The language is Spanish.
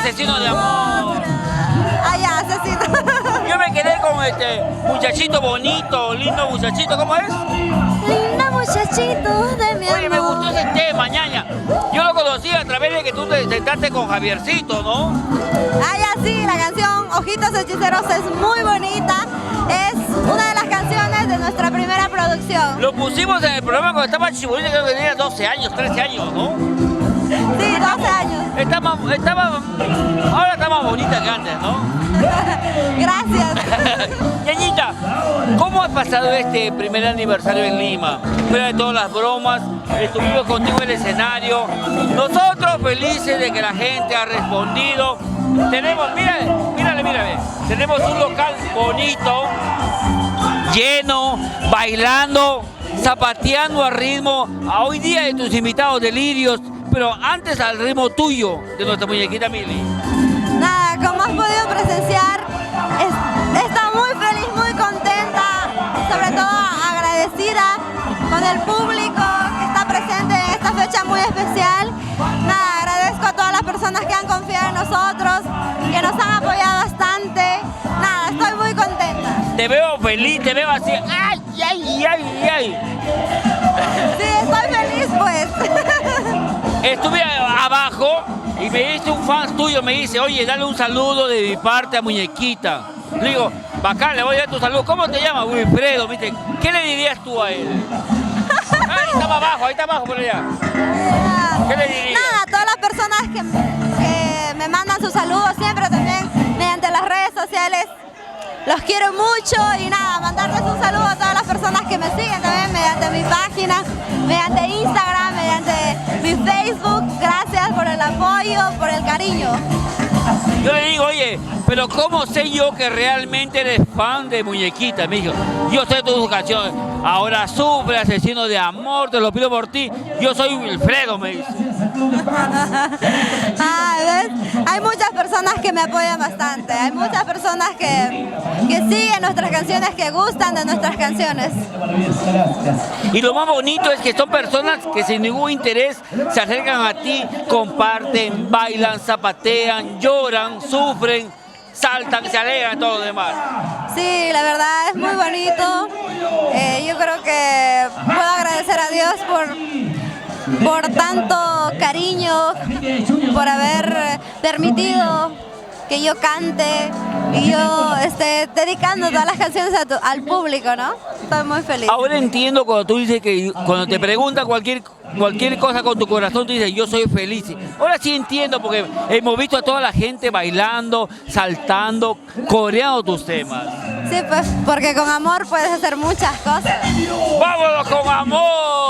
asesino de amor. Ah, ya, asesino. Yo me quedé con este muchachito bonito, lindo muchachito, ¿cómo es? Linda muchachito de mi amor. Oye, me gustó ese tema, ñaña. Yo lo conocí a través de que tú te sentaste con Javiercito, ¿no? Ah, ya, sí, la canción Ojitos Hechiceros es muy bonita. Es una de las canciones de nuestra primera producción. Lo pusimos en el programa cuando estaba chibolita, creo que tenía 12 años, 13 años, ¿no? Sí, 12 años. Ahora está más bonita que antes, ¿no? Gracias. Ñañita, ¿cómo has pasado este primer aniversario en Lima? Fuera de todas las bromas, estuvimos contigo en el escenario. Nosotros felices de que la gente ha respondido. Tenemos, mírale, tenemos un local bonito, lleno, bailando, zapateando al ritmo, a hoy día de tus invitados delirios, pero antes al ritmo tuyo, de nuestra muñequita Mili. Nada, como has podido presenciar, está muy feliz, muy contenta, sobre todo agradecida con el público que está presente en esta fecha muy especial. Nada, agradezco a todas las personas que han confiado en nosotros, que nos han apoyado bastante. Nada, estoy muy contenta. Te veo feliz, te veo así, ¡ay, ay, ay, ay! Sí, estoy feliz pues. Estuve abajo y me dice un fan tuyo, me dice, oye, dale un saludo de mi parte a Muñequita. Le digo, bacán, le voy a dar tu saludo. ¿Cómo te llamas, Wilfredo? ¿Viste? ¿Qué le dirías tú a él? Ahí está abajo por allá. ¿Qué le dirías? Nada, a todas las personas que me mandan sus saludos siempre también mediante las redes sociales. Los quiero mucho y nada, mandarles un saludo a todas las personas que me siguen también mediante mi página, mediante Instagram, mediante mi Facebook. Gracias por el apoyo, por el cariño. Yo le digo, oye, pero ¿cómo sé yo que realmente eres fan de Muñequita? Me dijo, yo sé tus canciones. Ahora sufre, asesino de amor, te lo pido por ti. Yo soy Wilfredo, me dice. Ah, ¿ves? Hay muchas personas que me apoyan bastante. Hay muchas personas que siguen nuestras canciones, que gustan de nuestras canciones. Y lo más bonito es que son personas que sin ningún interés se acercan a ti, comparten, bailan, zapatean, lloran, sufren, saltan, se alegran, todo lo demás. Sí, la verdad es muy bonito. Yo creo que puedo agradecer a Dios por tanto cariño, por haber permitido que yo cante y yo esté dedicando todas las canciones al público, ¿no? Estoy muy feliz. Ahora entiendo cuando tú dices que cuando te preguntan cualquier cosa con tu corazón, tú dices, yo soy feliz. Ahora sí entiendo porque hemos visto a toda la gente bailando, saltando, coreando tus temas. Sí, pues porque con amor puedes hacer muchas cosas. ¡Vámonos con amor!